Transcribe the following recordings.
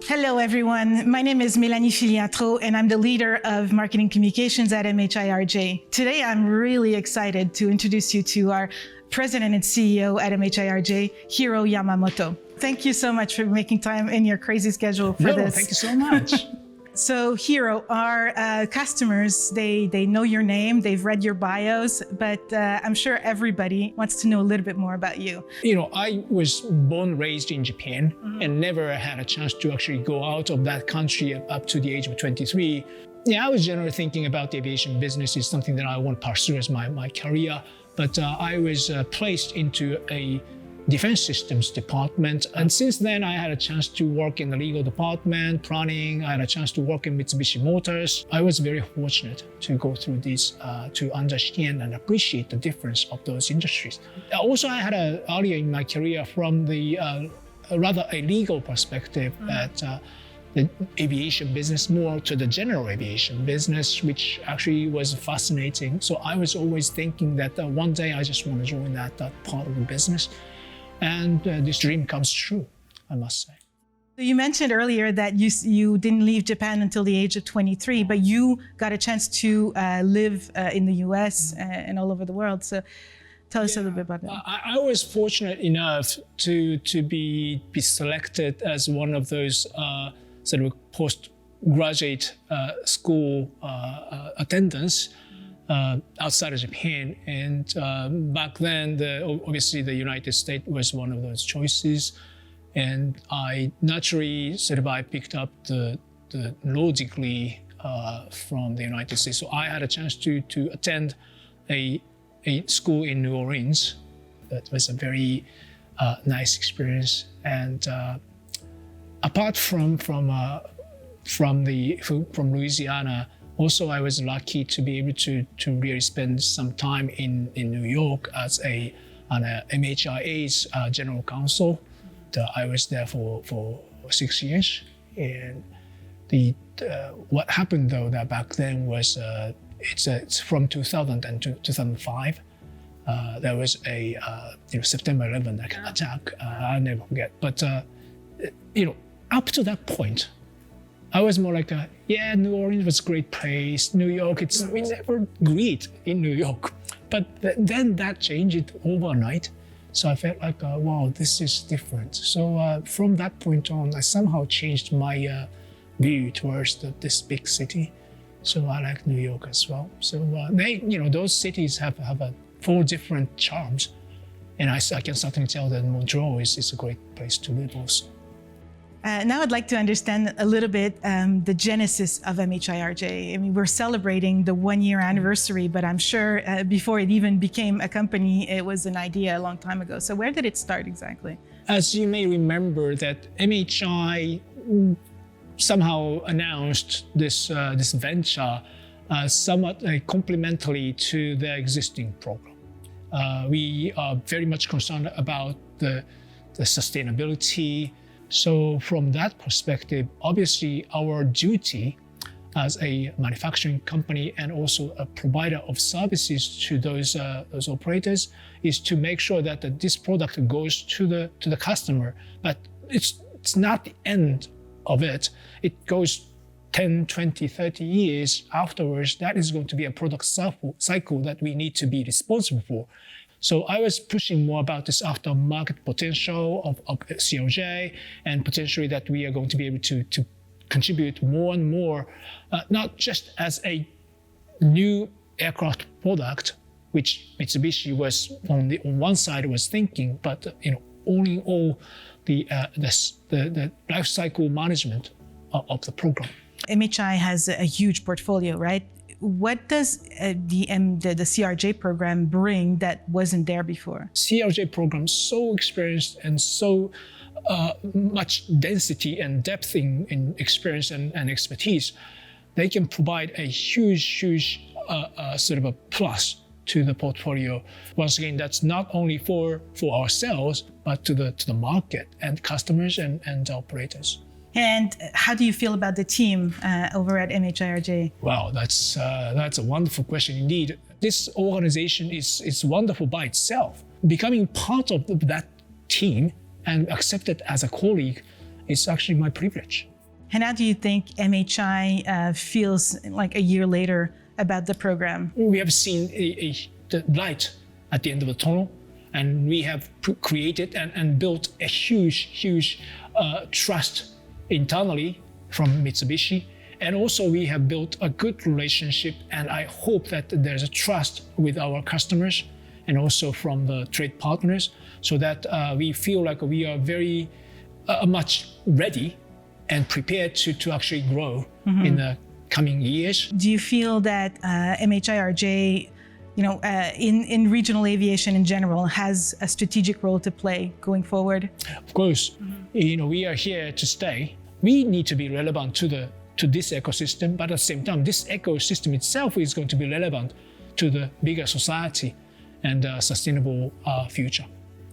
Hello, everyone. My name is Melanie Filiatreault, and I'm the leader of marketing communications at MHIRJ. Today, I'm really excited to introduce you to our president and CEO at MHIRJ, Hiro Yamamoto. Thank you so much for making time in your crazy schedule for this. Thank you so much. So Hiro, our customers, they know your name, they've read your bios, but I'm sure everybody wants to know a little bit more about you. I was born, raised in Japan and never had a chance to actually go out of that country up to the age of 23. I was generally thinking about the aviation business is something that I want to pursue as my career, but I was placed into a defense systems department. And since then, I had a chance to work in the legal department, planning. I had a chance to work in Mitsubishi Motors. I was very fortunate to go through this, to understand and appreciate the difference of those industries. Also, I had earlier in my career from the rather a legal perspective at the aviation business, more to the general aviation business, which actually was fascinating. So I was always thinking that one day I just want to join that part of the business. And this dream comes true, I must say. So you mentioned earlier that you didn't leave Japan until the age of 23, but you got a chance to live in the US and all over the world. So tell us a little bit about that. I was fortunate enough to be selected as one of those sort of postgraduate school attendants outside of Japan. And back then, obviously the United States was one of those choices. And I naturally I picked up the law degree from the United States. So I had a chance to attend a school in New Orleans. That was a very nice experience. And apart from Louisiana, also, I was lucky to be able to really spend some time in New York as an MHRJ's general counsel. I was there for 6 years. And what happened though that back then was it's from 2000 and to 2005. There was a September 11 attack. I'll never forget. But up to that point, I was more like, New Orleans was a great place. New York, we never great in New York. But then that changed overnight. So I felt like, wow, this is different. So from that point on, I somehow changed my view towards this big city. So I like New York as well. So those cities have four different charms. And I can certainly tell that Montreal is a great place to live also. Now I'd like to understand a little bit the genesis of MHIRJ. I mean, we're celebrating the 1-year anniversary, but I'm sure before it even became a company, it was an idea a long time ago. So where did it start exactly? As you may remember, that MHI somehow announced this venture somewhat complementary to their existing program. We are very much concerned about the sustainability. So from that perspective, obviously our duty as a manufacturing company and also a provider of services to those operators is to make sure that this product goes to the customer. But it's not the end of it. It goes 10, 20, 30 years afterwards. That is going to be a product cycle that we need to be responsible for. So I was pushing more about this aftermarket potential of CRJ, and potentially that we are going to be able to contribute more and more, not just as a new aircraft product, which Mitsubishi was on one side was thinking, but all in all, the life cycle management of the program. MHI has a huge portfolio, right? What does the CRJ program bring that wasn't there before? CRJ program so experienced and so much density and depth in experience and expertise. They can provide a huge sort of a plus to the portfolio. Once again, that's not only for ourselves, but to the market and customers and operators. And how do you feel about the team over at MHIRJ? Wow, that's a wonderful question indeed. This organization is wonderful by itself. Becoming part of that team and accepted as a colleague is actually my privilege. And how do you think MHI feels like a year later about the program? We have seen the light at the end of the tunnel, and we have created and built a huge trust internally from Mitsubishi. And also we have built a good relationship, and I hope that there's a trust with our customers and also from the trade partners, so that we feel like we are very much ready and prepared to actually grow in the coming years. Do you feel that MHIRJ, in regional aviation in general, has a strategic role to play going forward? Of course, we are here to stay. We need to be relevant to this ecosystem, but at the same time, this ecosystem itself is going to be relevant to the bigger society and sustainable future.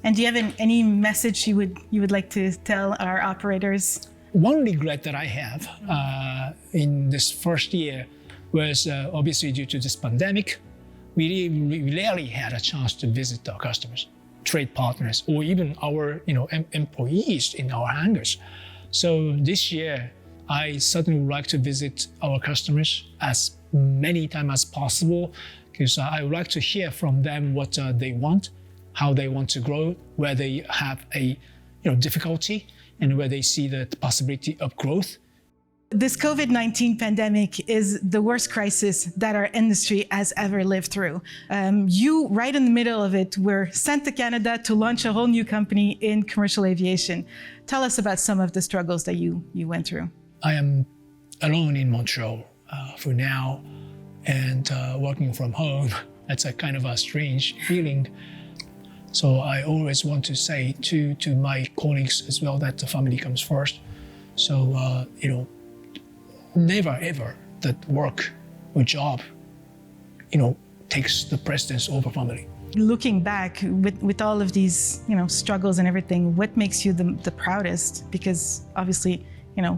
And do you have any message you would like to tell our operators? One regret that I have in this first year was obviously due to this pandemic. We rarely had a chance to visit our customers, trade partners, or even our employees in our hangars. So this year, I certainly would like to visit our customers as many times as possible, because I would like to hear from them what they want, how they want to grow, where they have a difficulty, and where they see the possibility of growth. This COVID-19 pandemic is the worst crisis that our industry has ever lived through. You, right in the middle of it, were sent to Canada to launch a whole new company in commercial aviation. Tell us about some of the struggles that you went through. I am alone in Montreal for now, and working from home. That's a kind of a strange feeling. So I always want to say to my colleagues as well that the family comes first. So, never ever that work or job, takes the precedence over family. Looking back with all of these, struggles and everything, what makes you the proudest? Because obviously,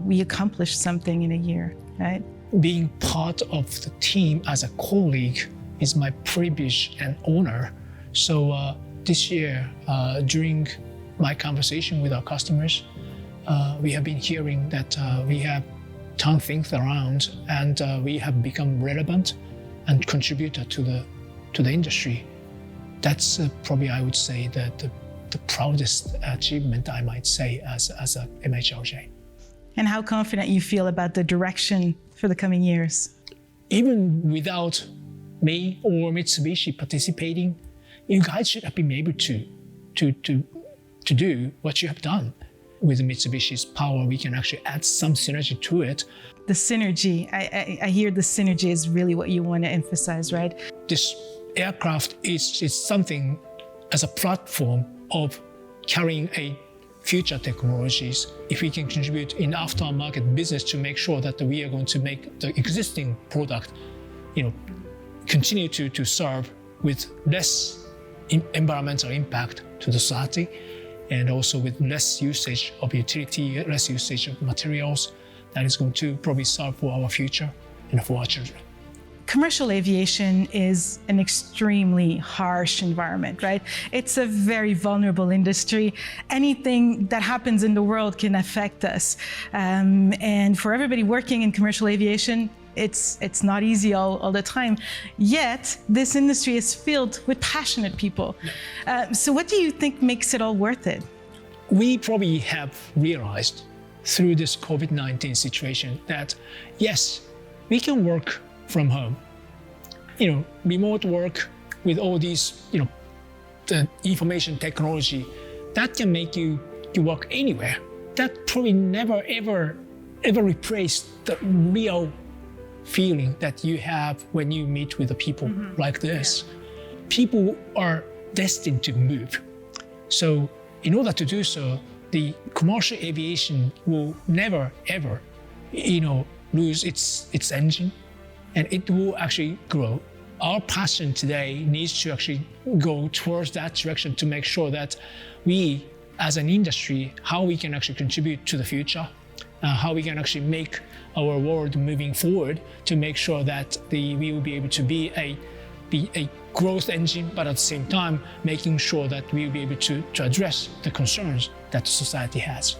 we accomplished something in a year, right? Being part of the team as a colleague is my privilege and honor. So this year, during my conversation with our customers, we have been hearing that we have turned things around, and we have become relevant and contributor to the industry. That's probably, I would say, the proudest achievement, I might say, as a MHRJ. And how confident you feel about the direction for the coming years? Even without me or Mitsubishi participating, you guys should have been able to do what you have done. With Mitsubishi's power, we can actually add some synergy to it. The synergy, I hear the synergy is really what you want to emphasize, right? This aircraft is something as a platform of carrying a future technologies. If we can contribute in aftermarket business to make sure that we are going to make the existing product, continue to serve with less environmental impact to the society, and also with less usage of utility, less usage of materials, that is going to probably serve for our future and for our children. Commercial aviation is an extremely harsh environment, right? It's a very vulnerable industry. Anything that happens in the world can affect us. And for everybody working in commercial aviation, it's not easy all the time. Yet, this industry is filled with passionate people. So what do you think makes it all worth it? We probably have realized through this COVID-19 situation that, yes, we can work from home. Remote work with all these, the information technology, that can make you work anywhere. That probably never, ever replaced the real feeling that you have when you meet with the people like this. Yeah. People are destined to move. So in order to do so, the commercial aviation will never, ever, lose its engine, and it will actually grow. Our passion today needs to actually go towards that direction to make sure that we, as an industry, how we can actually contribute to the future, how we can actually make our world moving forward to make sure that we will be able to be a growth engine, but at the same time, making sure that we will be able to address the concerns that society has.